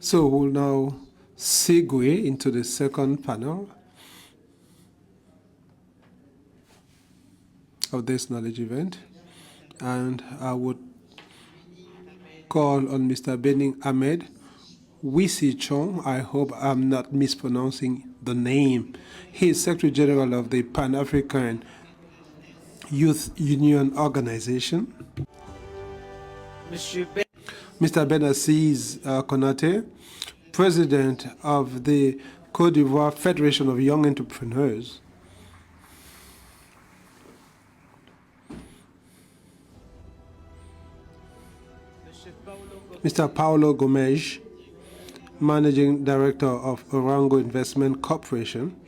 So we'll now segue into the second panel of this knowledge event. And I would call on Mr. Bening Ahmed, Wiisichong. I hope I'm not mispronouncing the name. He is Secretary-General of the Pan-African Youth Union Organization. Mr. Benaziz Konate, President of the Côte d'Ivoire Federation of Young Entrepreneurs. Mr. Paulo Gomes, Managing Director of Orango Investment Corporation,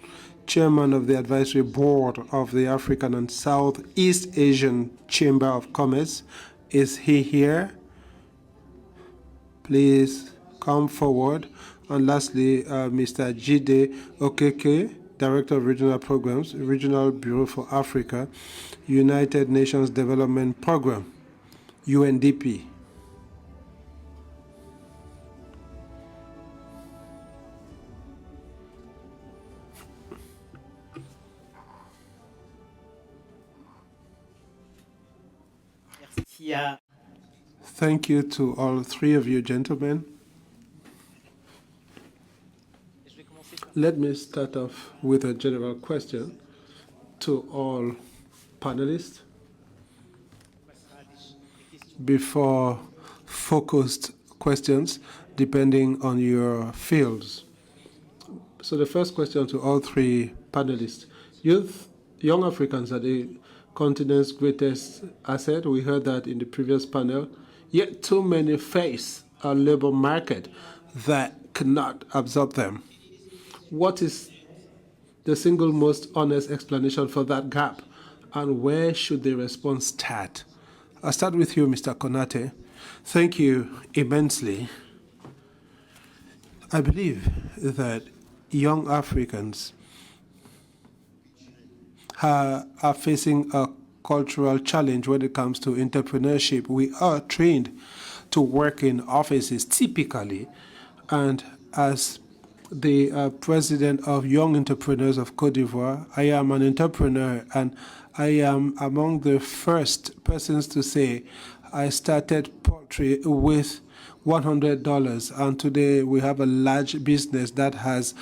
Chairman of the Advisory Board of the African and Southeast Asian Chamber of Commerce. Is he here? Please come forward. And lastly, Mr. Jide Okeke, Director of Regional Programs, Regional Bureau for Africa, United Nations Development Program, UNDP. Thank you to all three of you, gentlemen. Let me start off with a general question to all panelists before focused questions depending on your fields. So the first question to all three panelists. Young Africans are the continent's greatest asset. We heard that in the previous panel. Yet too many face a labor market that cannot absorb them. What is the single most honest explanation for that gap, and where should the response start? I'll start with you, Mr. Konate. Thank you immensely. I believe that young Africans are facing a cultural challenge when it comes to entrepreneurship. We are trained to work in offices typically, and as the president of Young Entrepreneurs of Côte d'Ivoire, I am an entrepreneur, and I am among the first persons to say I started poultry with $100, and today we have a large business that has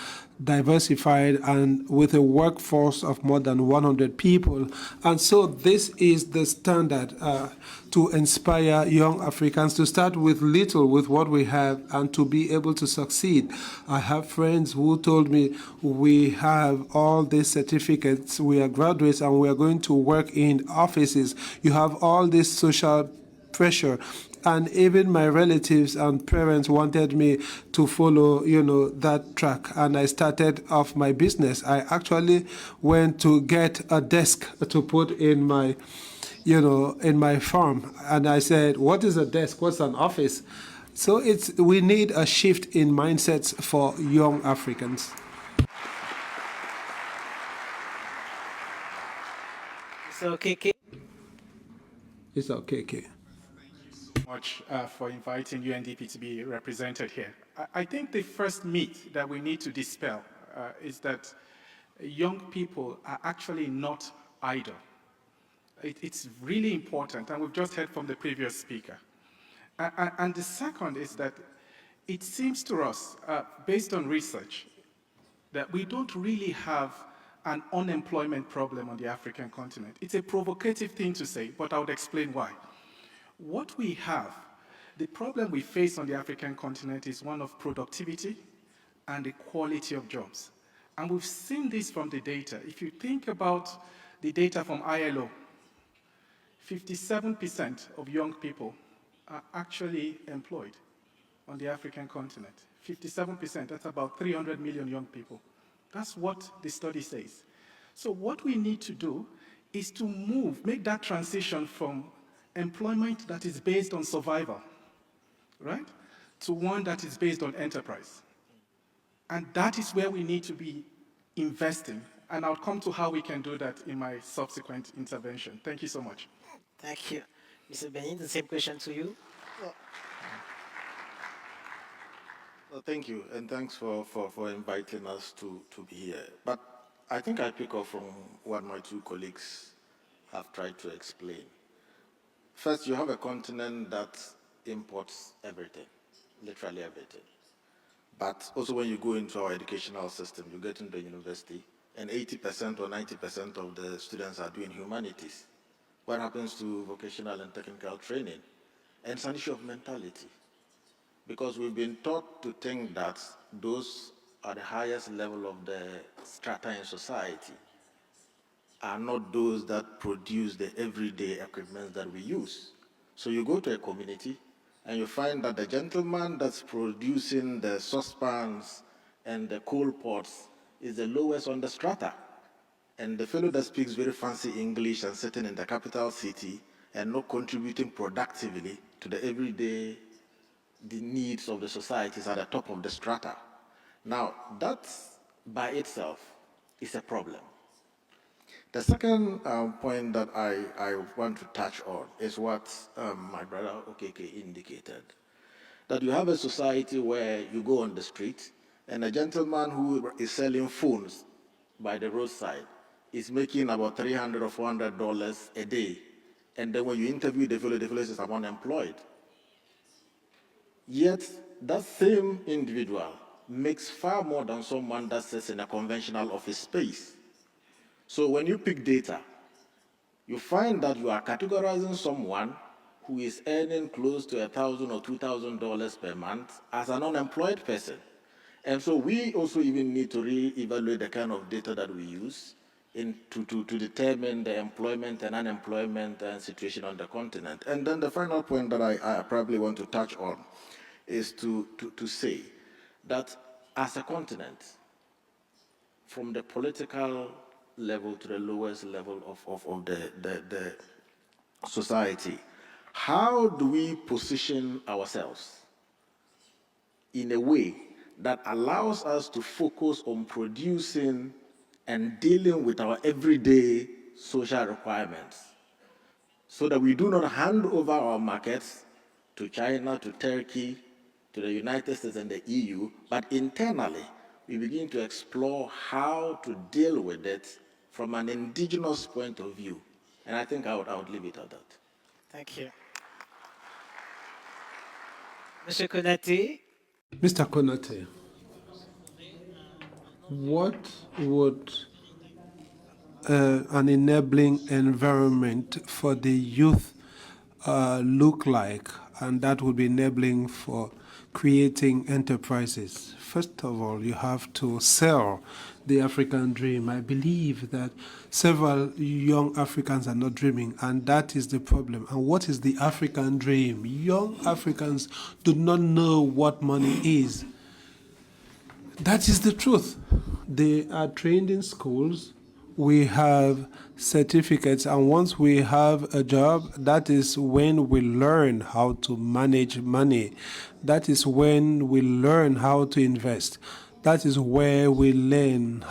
diversified and with a workforce of more than 100 people. And so this is the standard to inspire young Africans to start with little, with what we have, and to be able to succeed. I have friends who told me, we have all these certificates, we are graduates, and we are going to work in offices. You have all this social pressure. And even my relatives and parents wanted me to follow, that track. And I started off my business. I actually went to get a desk to put in my, in my farm. And I said, what is a desk? What's an office? So we need a shift in mindsets for young Africans. So, KK. It's okay. Much for inviting UNDP to be represented here. I think the first myth that we need to dispel is that young people are actually not idle. It's really important, and we've just heard from the previous speaker. And the second is that it seems to us, based on research, that we don't really have an unemployment problem on the African continent. It's a provocative thing to say, but I would explain why. What we have, the problem we face on the African continent is one of productivity and the quality of jobs. And we've seen this from the data. If you think about the data from ILO, 57% of young people are actually employed on the African continent. 57%, that's about 300 million young people. That's what the study says. So what we need to do is to make that transition from employment that is based on survival, right, to one that is based on enterprise. And that is where we need to be investing. And I'll come to how we can do that in my subsequent intervention. Thank you so much. Thank you. Mr. Benin, the same question to you. Thank you, and thanks for inviting us to be here. But I think I pick up from what my two colleagues have tried to explain. First, you have a continent that imports everything, literally everything. But also when you go into our educational system, you get into university, and 80% or 90% of the students are doing humanities. What happens to vocational and technical training? And it's an issue of mentality. Because we've been taught to think that those at the highest level of the strata in society are not those that produce the everyday equipment that we use. So you go to a community and you find that the gentleman that's producing the saucepans and the coal pots is the lowest on the strata. And the fellow that speaks very fancy English and sitting in the capital city and not contributing productively to the everyday the needs of the society is at the top of the strata. Now, that by itself is a problem. The second point that I want to touch on is what my brother Okeke indicated, that you have a society where you go on the street and a gentleman who is selling phones by the roadside is making about $300 or $400 a day. And then when you interview the fellow says, I'm unemployed. Yet, that same individual makes far more than someone that sits in a conventional office space. So when you pick data, you find that you are categorizing someone who is earning close to $1,000 or $2,000 per month as an unemployed person. And so we also even need to reevaluate the kind of data that we use to determine the employment and unemployment situation on the continent. And then the final point that I probably want to touch on is to say that as a continent, from the political level to the lowest level of the society, how do we position ourselves in a way that allows us to focus on producing and dealing with our everyday social requirements so that we do not hand over our markets to China, to Turkey, to the United States and the EU, but internally, we begin to explore how to deal with it from an indigenous point of view. And I think I would leave it at that. Thank you. Mr. Konate. Mr. Konate, what would an enabling environment for the youth look like? And that would be enabling for creating enterprises. First of all, you have to sell the African dream. I believe that several young Africans are not dreaming, and that is the problem. And what is the African dream? Young Africans do not know what money is. That is the truth. They are trained in schools. We have certificates, and once we have a job, that is when we learn how to manage money. That is when we learn how to invest. That is where we learn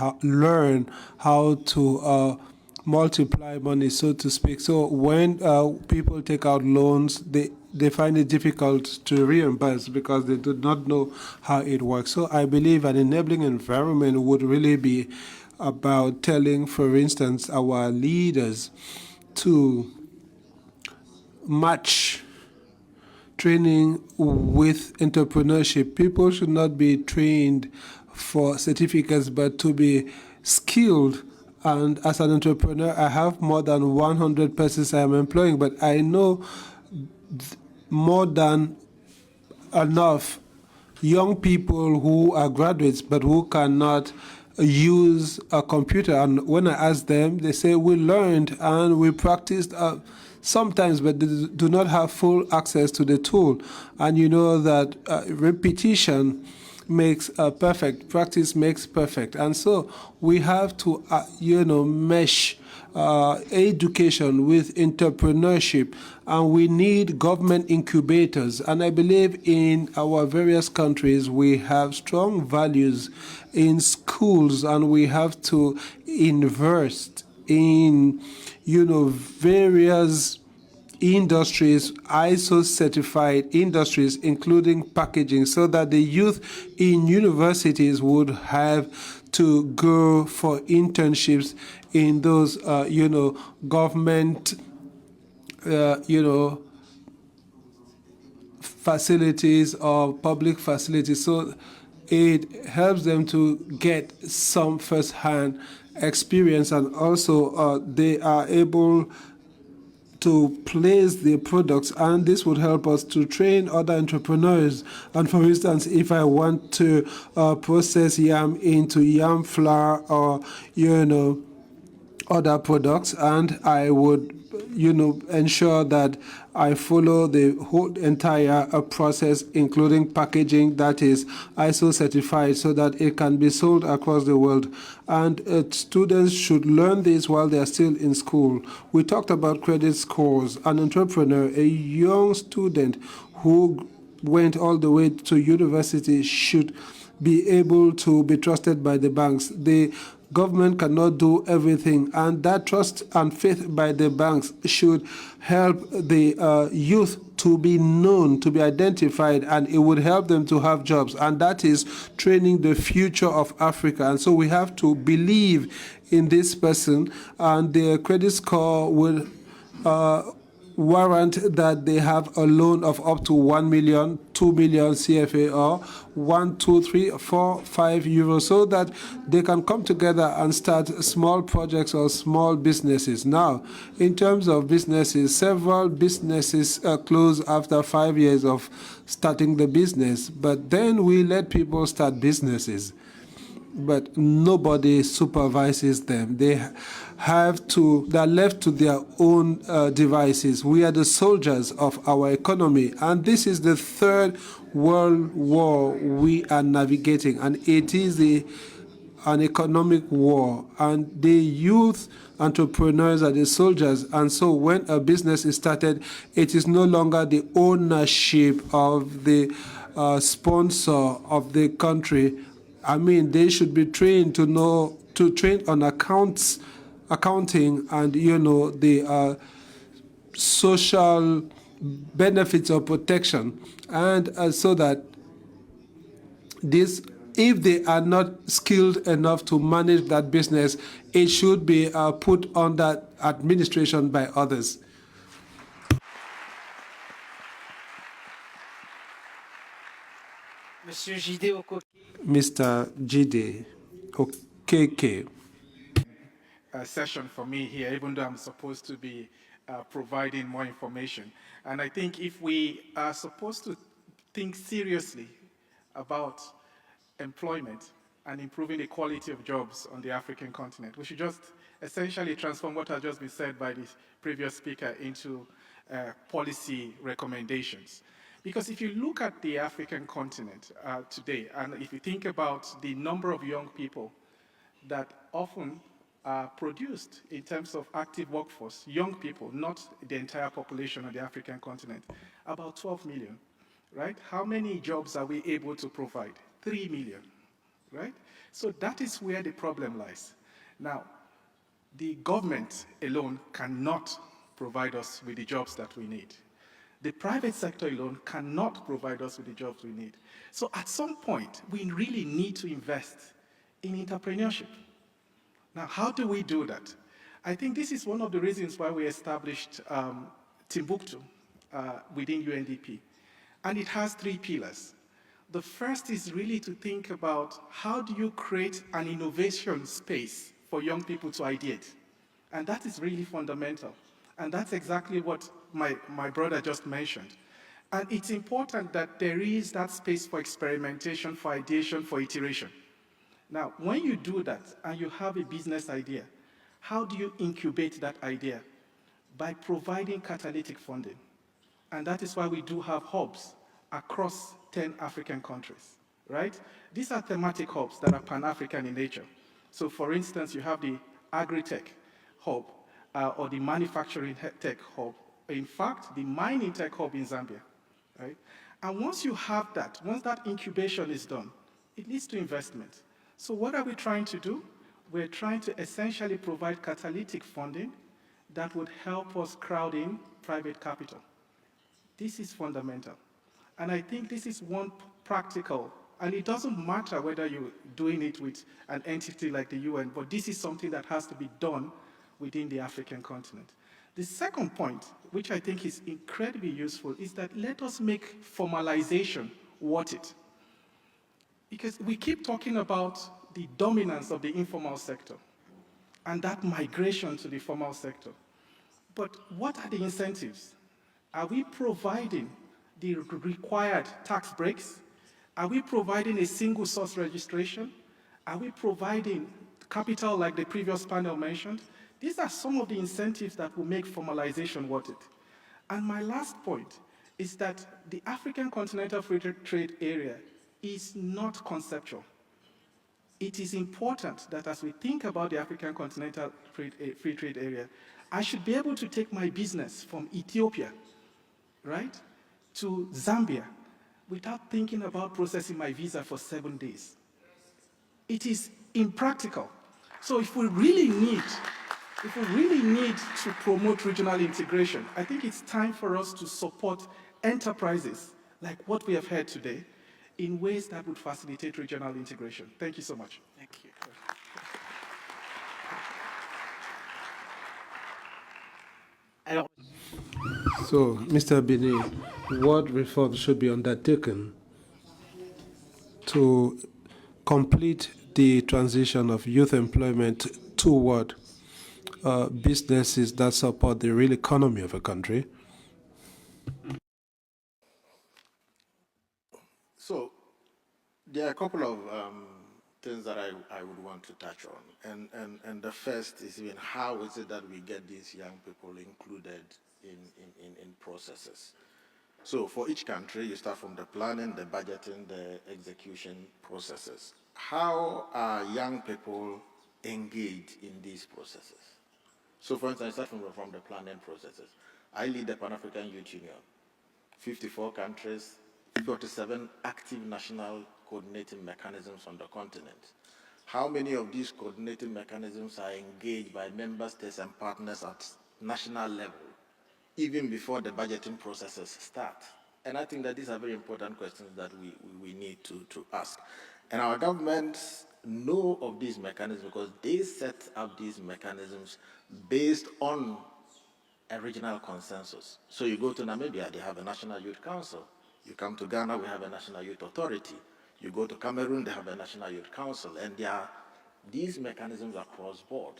how to multiply money, so to speak. So when people take out loans, they find it difficult to reimburse because they do not know how it works. So I believe an enabling environment would really be about telling, for instance, our leaders to match training with entrepreneurship. People should not be trained for certificates, but to be skilled. And as an entrepreneur, I have more than 100 persons I am employing, but I know more than enough young people who are graduates but who cannot use a computer. And when I ask them, they say, we learned and we practiced sometimes, but they do not have full access to the tool. And you know that repetition makes perfect, practice makes perfect. And so we have to, mesh education with entrepreneurship, and we need government incubators. And I believe in our various countries we have strong values in schools, and we have to invest in various industries, ISO certified industries, including packaging, so that the youth in universities would have to go for internships in those, government, facilities or public facilities. So it helps them to get some first-hand experience, and also they are able to place their products, and this would help us to train other entrepreneurs. And for instance, if I want to process yam into yam flour or other products, and I would ensure that I follow the whole entire process, including packaging that is ISO certified, so that it can be sold across the world. And students should learn this while they are still in school. We talked about credit scores. An entrepreneur, a young student who went all the way to university, should be able to be trusted by the banks. The government cannot do everything, and that trust and faith by the banks should help the youth to be known, to be identified, and it would help them to have jobs. And that is training the future of Africa. And so we have to believe in this person, and their credit score will warrant that they have a loan of up to 1 million, 2 million CFA, or 1, 2, 3, 4, 5 euros, so that they can come together and start small projects or small businesses. Now, in terms of businesses, several businesses close after 5 years of starting the business, but then we let people start businesses, but nobody supervises them. They're left to their own devices. We are the soldiers of our economy, and this is the third world war we are navigating, and it is an economic war, and the youth entrepreneurs are the soldiers. And so when a business is started, it is no longer the ownership of the sponsor of the country. I mean, they should be trained to train on accounting, and the social benefits of protection, and so that if they are not skilled enough to manage that business, it should be put under administration by others. Monsieur Jide Okoke. Mr. Jide Okeke. Session for me here, even though I'm supposed to be providing more information. And I think if we are supposed to think seriously about employment and improving the quality of jobs on the African continent, we should just essentially transform what has just been said by the previous speaker into policy recommendations. Because if you look at the African continent today, and if you think about the number of young people that often are produced in terms of active workforce, young people, not the entire population of the African continent, about 12 million, right? How many jobs are we able to provide? 3 million, right? So that is where the problem lies. Now, the government alone cannot provide us with the jobs that we need. The private sector alone cannot provide us with the jobs we need. So at some point, we really need to invest in entrepreneurship. Now, how do we do that? I think this is one of the reasons why we established Timbuktu within UNDP. And it has 3 pillars. The first is really to think about how do you create an innovation space for young people to ideate. And that is really fundamental. And that's exactly what my brother just mentioned. And it's important that there is that space for experimentation, for ideation, for iteration. Now, when you do that and you have a business idea, how do you incubate that idea? By providing catalytic funding. And that is why we do have hubs across 10 African countries, right? These are thematic hubs that are Pan-African in nature. So for instance, you have the agri-tech hub or the manufacturing tech hub. In fact, the mining tech hub in Zambia, right? And once you have that, once that incubation is done, it leads to investment. So what are we trying to do? We're trying to essentially provide catalytic funding that would help us crowd in private capital. This is fundamental. And I think this is one practical, and it doesn't matter whether you're doing it with an entity like the UN, but this is something that has to be done within the African continent. The second point, which I think is incredibly useful, is that let us make formalization worth it. Because we keep talking about the dominance of the informal sector and that migration to the formal sector. But what are the incentives? Are we providing the required tax breaks? Are we providing a single source registration? Are we providing capital like the previous panel mentioned? These are some of the incentives that will make formalization worth it. And my last point is that the African Continental Free Trade Area is not conceptual. It is important that as we think about the African Continental Free Trade Area, I should be able to take my business from Ethiopia, right, to Zambia without thinking about processing my visa for 7 days. It is impractical. So if we really need to promote regional integration, I think it's time for us to support enterprises like what we have heard today in ways that would facilitate regional integration. Thank you so much. Thank you. Alors, So, Mr. Bening, what reforms should be undertaken to complete the transition of youth employment toward businesses that support the real economy of a country? So there are a couple of things that I would want to touch on. And the first is even how is it that we get these young people included in processes. So for each country, you start from the planning, the budgeting, the execution processes. How are young people engaged in these processes? So for instance, I start from the planning processes. I lead the Pan-African Youth Union, 54 countries, 47 active national coordinating mechanisms on the continent. How many of these coordinating mechanisms are engaged by member states and partners at national level, even before the budgeting processes start? And I think that these are very important questions that we need to ask. And our governments know of these mechanisms because they set up these mechanisms based on a regional consensus. So you go to Namibia, they have a National Youth Council. You come to Ghana, we have a National Youth Authority. You go to Cameroon, they have a National Youth Council. And there are these mechanisms across board.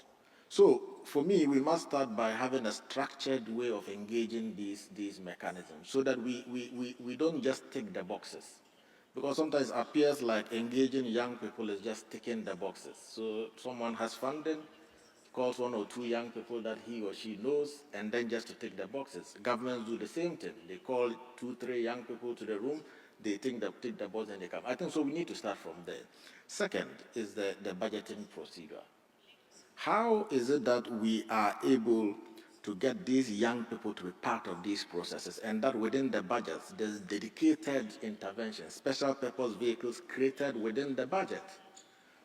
So for me, we must start by having a structured way of engaging these mechanisms so that we don't just tick the boxes. Because sometimes it appears like engaging young people is just ticking the boxes. So someone has funding, calls 1 or 2 young people that he or she knows, and then just to tick the boxes. Governments do the same thing. They call 2, 3 young people to the room, they tick the box and they come. I think so we need to start from there. Second is the budgeting procedure. How is it that we are able to get these young people to be part of these processes, and that within the budgets, there's dedicated interventions, special purpose vehicles created within the budget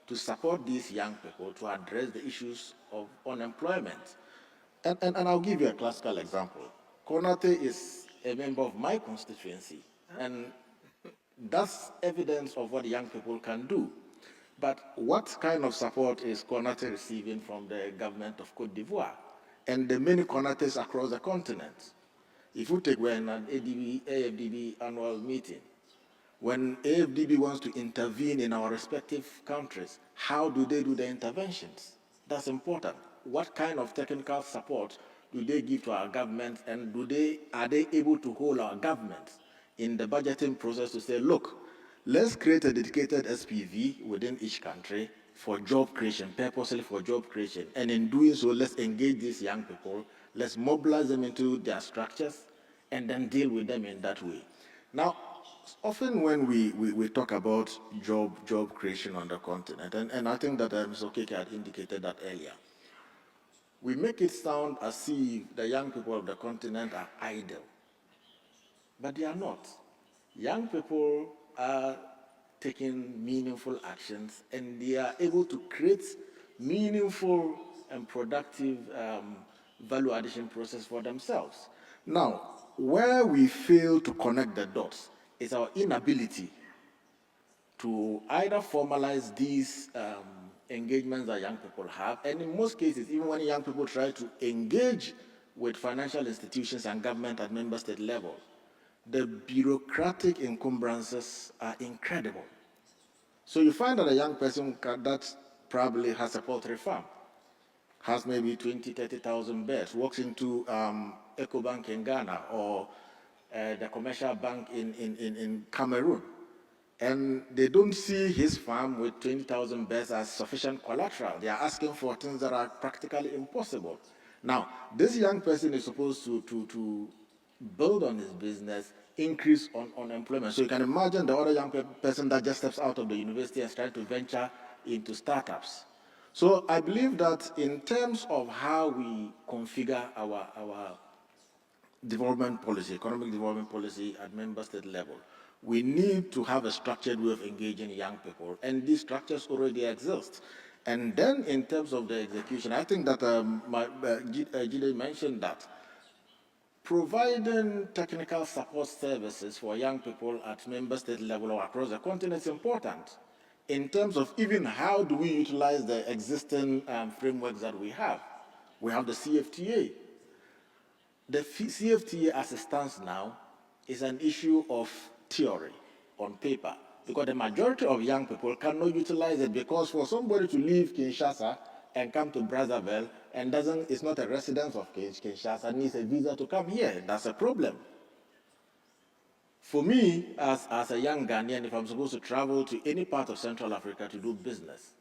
to support these young people to address the issues of unemployment. And I'll give you a classical example. Konate is a member of my constituency, and that's evidence of what young people can do. But what kind of support is Konate receiving from the government of Côte d'Ivoire and the many Konates across the continent? If you take, we're in an AFDB annual meeting, when AFDB wants to intervene in our respective countries, how do they do the interventions? That's important. What kind of technical support do they give to our government, and are they able to hold our government in the budgeting process to say, look, let's create a dedicated SPV within each country for job creation, purposely for job creation. And in doing so, let's engage these young people, let's mobilize them into their structures, and then deal with them in that way. Now, often when we talk about job creation on the continent, and I think that Mr. Okeke had indicated that earlier, we make it sound as if the young people of the continent are idle. But they are not. Young people are taking meaningful actions, and they are able to create meaningful and productive value addition process for themselves. Now, where we fail to connect the dots is our inability to either formalize these engagements that young people have, and in most cases, even when young people try to engage with financial institutions and government at member state level, the bureaucratic encumbrances are incredible. So you find that a young person that probably has a poultry farm, has maybe 20, 30,000 birds, walks into EcoBank in Ghana or the commercial bank in Cameroon, and they don't see his farm with 20,000 birds as sufficient collateral. They are asking for things that are practically impossible. Now, this young person is supposed to build on his business, increase on employment. So you can imagine the other young person that just steps out of the university and is trying to venture into startups. So I believe that in terms of how we configure our development policy, economic development policy at member state level, we need to have a structured way of engaging young people, and these structures already exist. And then in terms of the execution, I think that Jide mentioned that providing technical support services for young people at member state level or across the continent is important in terms of even how do we utilize the existing frameworks that we have. We have the CFTA. The CFTA as it stands now is an issue of theory on paper, because the majority of young people cannot utilize it, because for somebody to leave Kinshasa and come to Brazzaville and is not a resident of Kinshasa, needs a visa to come here, that's a problem. For me, as a young Ghanaian, if I'm supposed to travel to any part of Central Africa to do business,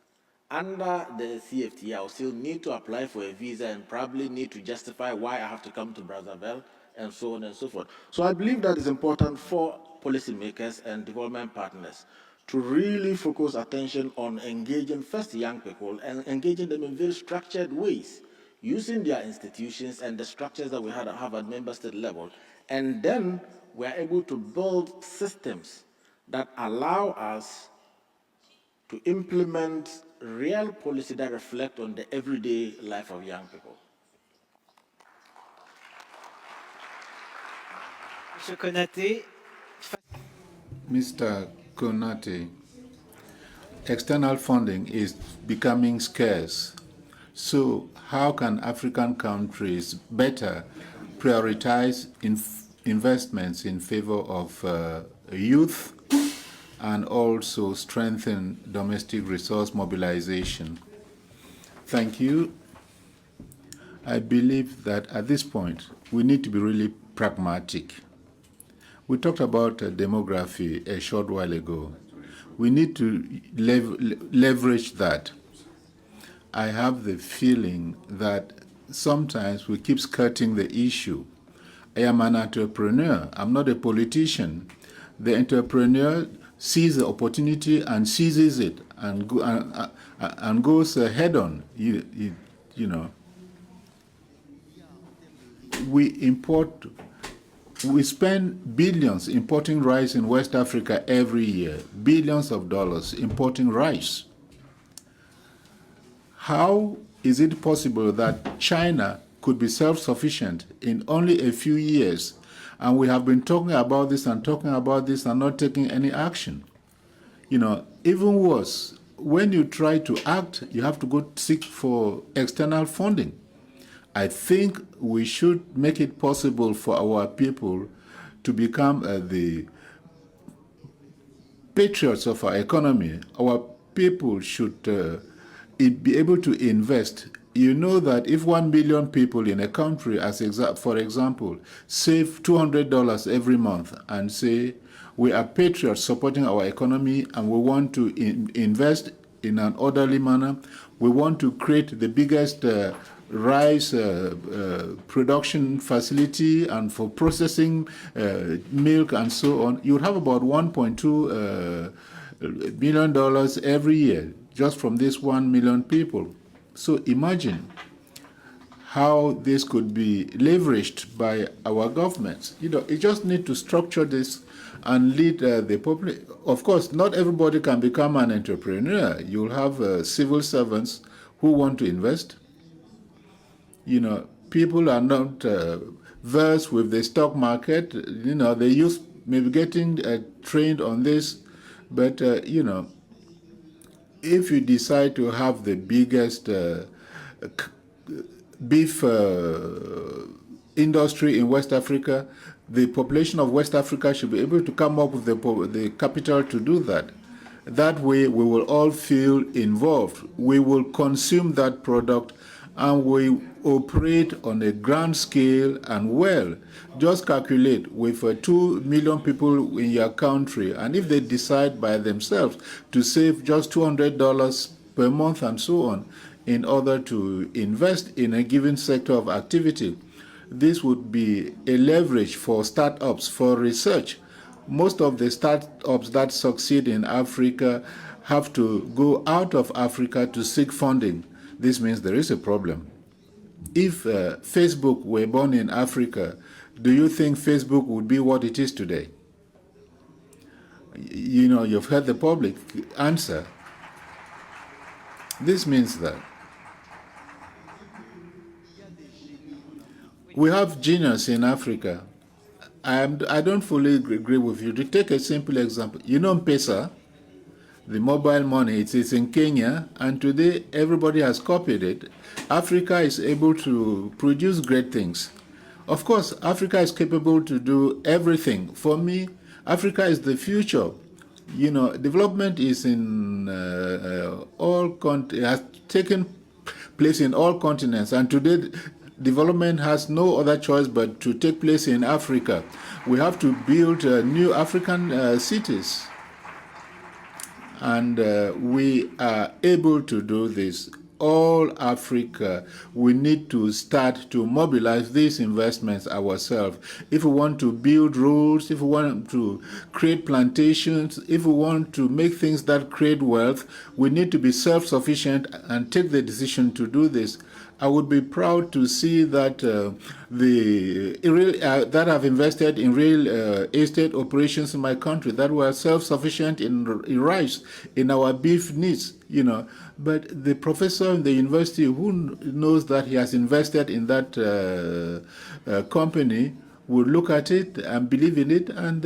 under the CFTA, I'll still need to apply for a visa and probably need to justify why I have to come to Brazzaville and so on and so forth. So I believe that is important for policymakers and development partners to really focus attention on engaging first young people and engaging them in very structured ways, using their institutions and the structures that we have at member state level. And then we're able to build systems that allow us to implement real policy that reflect on the everyday life of young people. Mr. Konate. Mr. Konate, external funding is becoming scarce. So how can African countries better prioritize investments in favor of youth and also strengthen domestic resource mobilization? Thank you. I believe that at this point, we need to be really pragmatic. We talked about demography a short while ago. We need to leverage that. I have the feeling that sometimes we keep skirting the issue. I am an entrepreneur. I'm not a politician. The entrepreneur sees the opportunity and seizes it and goes head on. You know, we spend billions importing rice in West Africa every year, billions of dollars importing rice. How is it possible that China could be self-sufficient in only a few years, and we have been talking about this and not taking any action? You know, even worse, when you try to act, you have to go seek for external funding. I think we should make it possible for our people to become the patriots of our economy. Our people should be able to invest. You know that if 1 million people in a country, for example, save $200 every month and say, we are patriots supporting our economy and we want to invest in an orderly manner, we want to create the biggest rice production facility and for processing milk and so on, you would have about $1.2 million every year just from this 1 million people. So imagine how this could be leveraged by our governments. You know, you just need to structure this and lead the public. Of course, not everybody can become an entrepreneur. You'll have civil servants who want to invest. You know, people are not versed with the stock market. The youth may be getting trained on this, but if you decide to have the biggest beef industry in West Africa, the population of West Africa should be able to come up with the capital to do that. That way, we will all feel involved. We will consume that product, and we operate on a grand scale and well. Just calculate with 2 million people in your country, and if they decide by themselves to save just $200 per month and so on in order to invest in a given sector of activity, this would be a leverage for startups, for research. Most of the startups that succeed in Africa have to go out of Africa to seek funding. This means there is a problem. If Facebook were born in Africa, do you think Facebook would be what it is today? You've heard the public answer. This means that we have genius in Africa. I don't fully agree with you. To take a simple example, M-Pesa, the mobile money, it's in Kenya, and today everybody has copied it. Africa is able to produce great things. Of course, Africa is capable to do everything. For me, Africa is the future. Development is in has taken place in all continents, and today development has no other choice but to take place in Africa. We have to build new African cities, and we are able to do this. All Africa, we need to start to mobilize these investments ourselves. If we want to build roads, if we want to create plantations, if we want to make things that create wealth, we need to be self-sufficient and take the decision to do this. I would be proud to see that that have invested in real estate operations in my country, that were self-sufficient in rice, in our beef needs, But the professor in the university who knows that he has invested in that company will look at it and believe in it, and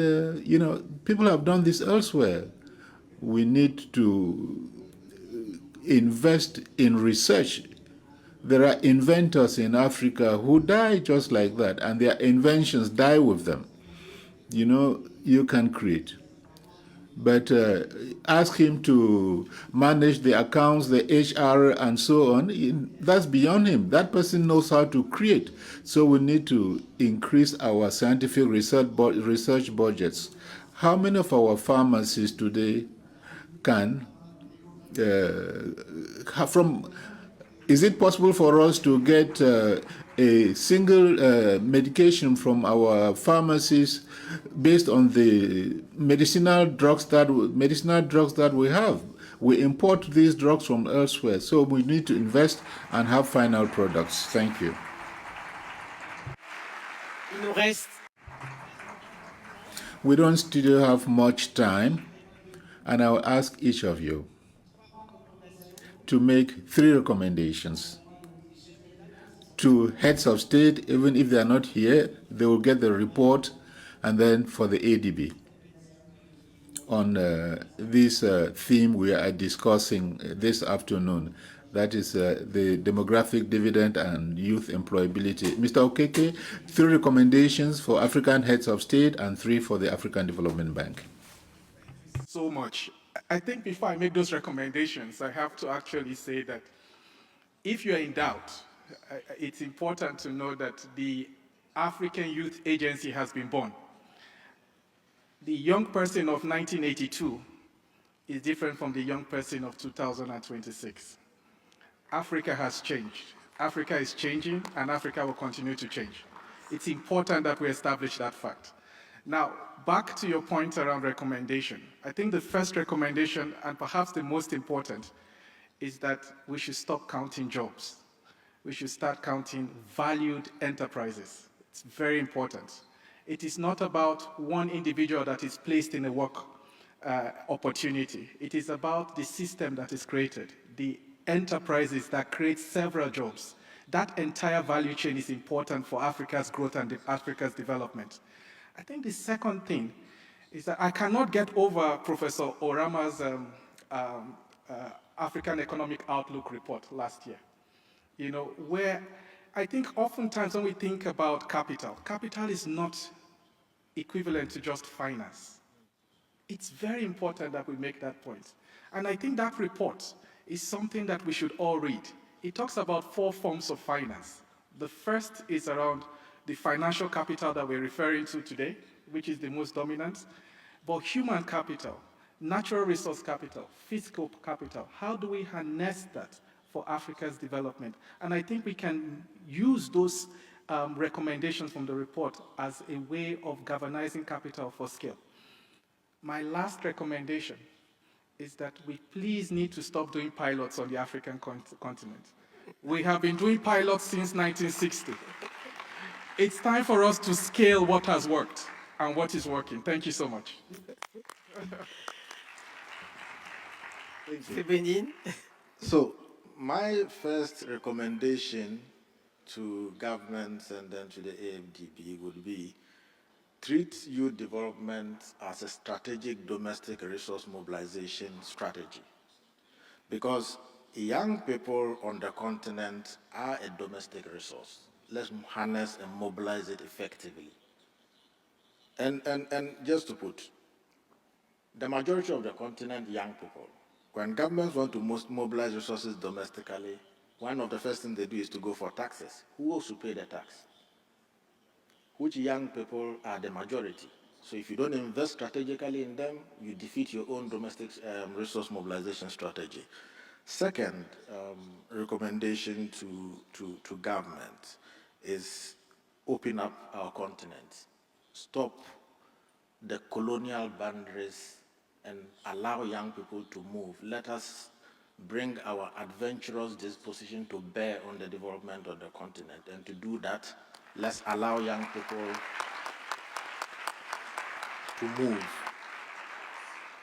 people have done this elsewhere. We need to invest in research. There are inventors in Africa who die just like that, and their inventions die with them. You can create. But ask him to manage the accounts, the HR, and so on. That's beyond him. That person knows how to create. So we need to increase our scientific research budgets. How many of our pharmacists today can is it possible for us to get a single medication from our pharmacies based on the medicinal drugs that we have? We import these drugs from elsewhere, so we need to invest and have final products. Thank you. We don't still have much time, and I will ask each of you to make 3 recommendations to heads of state. Even if they are not here, they will get the report, and then for the ADB on this theme we are discussing this afternoon. That is the demographic dividend and youth employability. Mr. Okeke, 3 recommendations for African heads of state and 3 for the African Development Bank. So much. I think before I make those recommendations, I have to actually say that if you're in doubt, it's important to know that the African Youth Agency has been born. The young person of 1982 is different from the young person of 2026. Africa has changed. Africa is changing, and Africa will continue to change. It's important that we establish that fact. Now, back to your point around recommendation. I think the first recommendation, and perhaps the most important, is that we should stop counting jobs. We should start counting valued enterprises. It's very important. It is not about one individual that is placed in a work opportunity. It is about the system that is created, the enterprises that create several jobs, That entire value chain is important for Africa's growth and Africa's development. I think the second thing is that I cannot get over Professor Orama's African Economic Outlook report last year. You know, where I think oftentimes when we think about capital, capital is not equivalent to just finance. It's very important that we make that point. And I think that report is something that we should all read. It talks about 4 forms of finance. The first is around the financial capital that we're referring to today, which is the most dominant, but human capital, natural resource capital, fiscal capital, how do we harness that for Africa's development? And I think we can use those recommendations from the report as a way of galvanizing capital for scale. My last recommendation is that we please need to stop doing pilots on the African continent. We have been doing pilots since 1960. It's time for us to scale what has worked and what is working. Thank you so much. Mr. Benin. So my first recommendation to governments and then to the AFDB would be treat youth development as a strategic domestic resource mobilization strategy. Because young people on the continent are a domestic resource. Let's harness and mobilize it effectively. And just to put, the majority of the continent, young people, when governments want to mobilize resources domestically, one of the first things they do is to go for taxes. Who else will pay the tax? Which young people are the majority. So if you don't invest strategically in them, you defeat your own domestic resource mobilization strategy. Second recommendation to government is open up our continent. Stop the colonial boundaries and allow young people to move. Let us bring our adventurous disposition to bear on the development of the continent. And to do that, let's allow young people to move.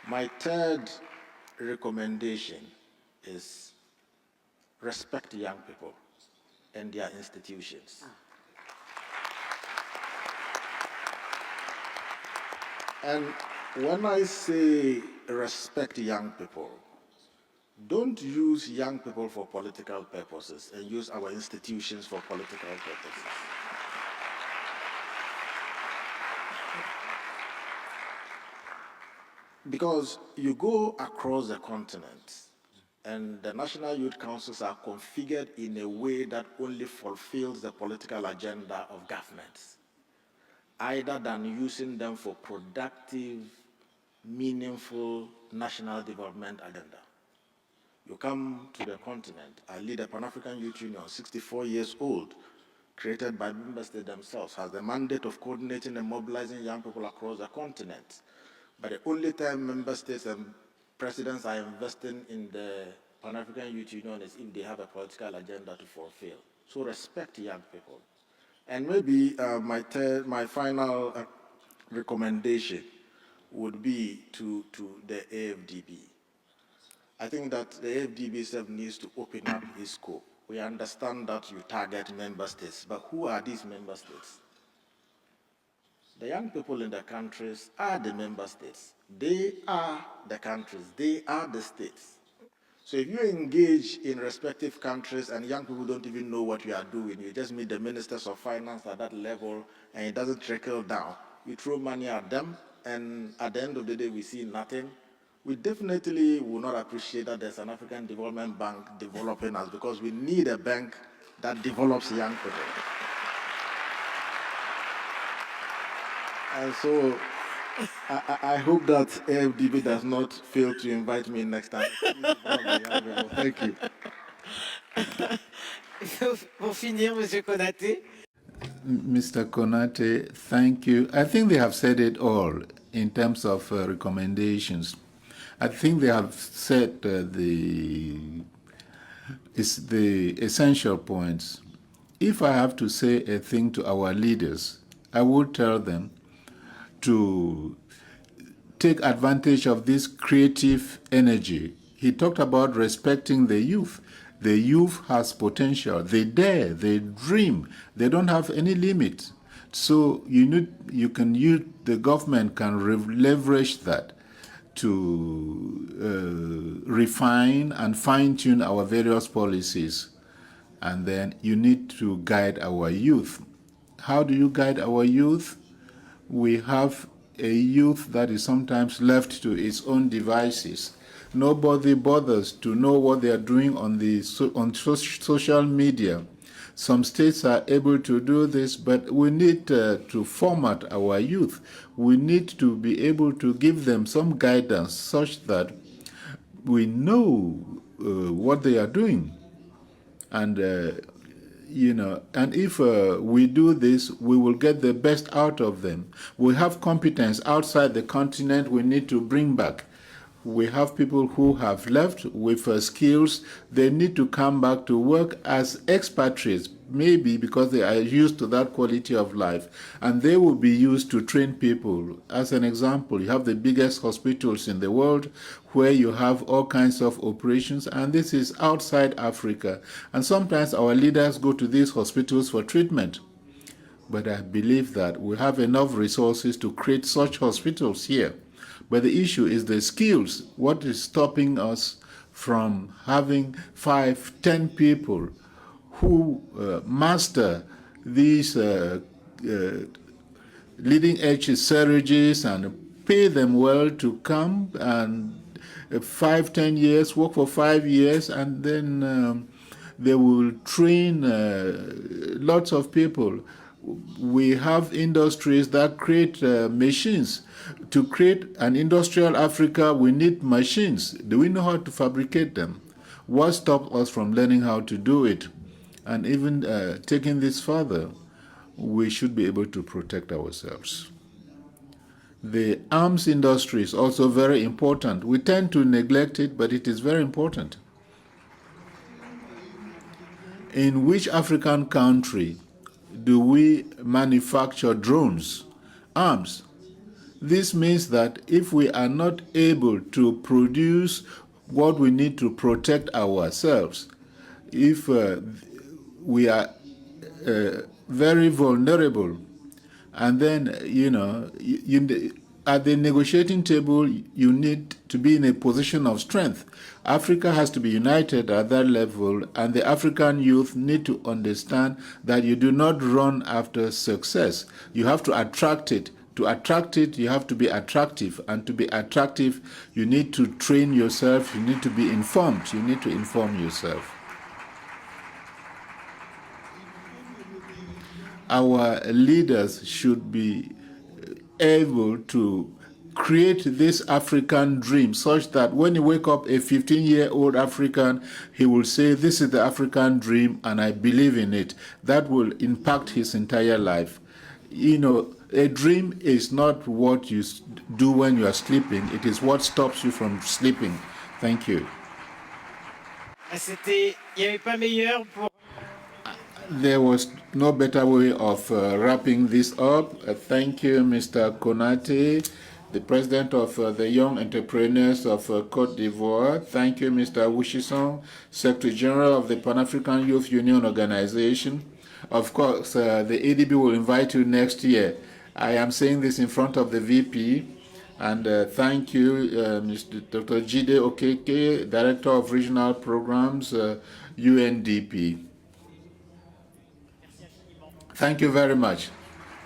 My third recommendation is respect young people and their institutions. And when I say respect young people, don't use young people for political purposes and use our institutions for political purposes. Because you go across the continent and the national youth councils are configured in a way that only fulfills the political agenda of governments, either than using them for productive, meaningful national development agenda. You come to the continent, I lead a Pan-African Youth Union, 64 years old, created by member states themselves, has the mandate of coordinating and mobilizing young people across the continent. But the only time member states and presidents are investing in the Pan-African Youth Union is if they have a political agenda to fulfill. So respect young people. And maybe my final recommendation would be to the AFDB. I think that the AFDB itself needs to open up its scope. We understand that you target member states, but who are these member states? The young people in the countries are the member states. They are the countries. They are the states. So if you engage in respective countries and young people don't even know what you are doing, you just meet the ministers of finance at that level and it doesn't trickle down. You throw money at them and at the end of the day we see nothing. We definitely will not appreciate that there's an African Development Bank developing us, because we need a bank that develops young people. And so I hope that AFDB does not fail to invite me next time. Thank you. Pour finir, Monsieur Konaté. Mr. Konate, thank you. I think they have said it all in terms of recommendations. I think they have said the essential points. If I have to say a thing to our leaders, I would tell them to take advantage of this creative energy. He talked about respecting the youth. The youth has potential. They dare, they dream. They don't have any limit. So the government can leverage that to refine and fine-tune our various policies. And then you need to guide our youth. How do you guide our youth? We have a youth that is sometimes left to its own devices. Nobody bothers to know what they are doing on social media. Some states are able to do this, but we need to format our youth. We need to be able to give them some guidance such that we know what they are doing. And, and if we do this, we will get the best out of them. We have competence outside the continent we need to bring back. We have people who have left with skills. They need to come back to work as expatriates, maybe because they are used to that quality of life. And they will be used to train people. As an example, you have the biggest hospitals in the world where you have all kinds of operations, and this is outside Africa. And sometimes our leaders go to these hospitals for treatment. But I believe that we have enough resources to create such hospitals here. But the issue is the skills. What is stopping us from having 5, 10 people who master these leading-edge surgeries and pay them well to come and 5, 10 years, work for 5 years, and then they will train lots of people. We have industries that create machines. To create an industrial Africa, we need machines. Do we know how to fabricate them? What stops us from learning how to do it? And even taking this further, we should be able to protect ourselves. The arms industry is also very important. We tend to neglect it, but it is very important. In which African country do we manufacture drones, arms? This means that if we are not able to produce what we need to protect ourselves, if we are very vulnerable, and then, at the negotiating table, you need to be in a position of strength. Africa has to be united at that level, and the African youth need to understand that you do not run after success. You have to attract it. To attract it, you have to be attractive. And to be attractive, you need to train yourself. You need to be informed. You need to inform yourself. Our leaders should be able to create this African dream such that when you wake up a 15-year-old African, he will say, this is the African dream and I believe in it. That will impact his entire life. A dream is not what you do when you are sleeping. It is what stops you from sleeping. Thank you. There was no better way of wrapping this up. Thank you, Mr. Konate, the president of the Young Entrepreneurs of Côte d'Ivoire. Thank you, Mr. Wiisichong, Secretary-General of the Pan-African Youth Union Organization. Of course, the ADB will invite you next year. I am saying this in front of the VP. And thank you, Mr. Dr. Jide Okeke, Director of Regional Programs, UNDP. Thank you very much.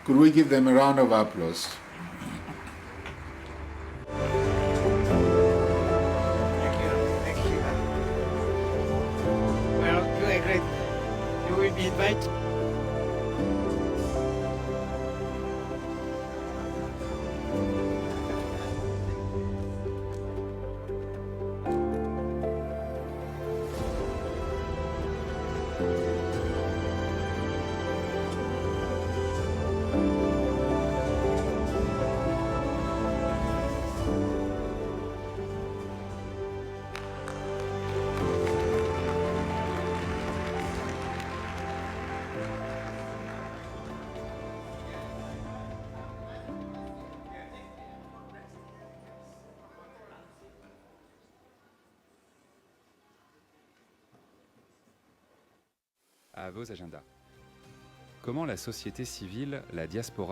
Could we give them a round of applause? Thank you. Well, you are great. You will be invited. à vos agendas. Comment la société civile, la diaspora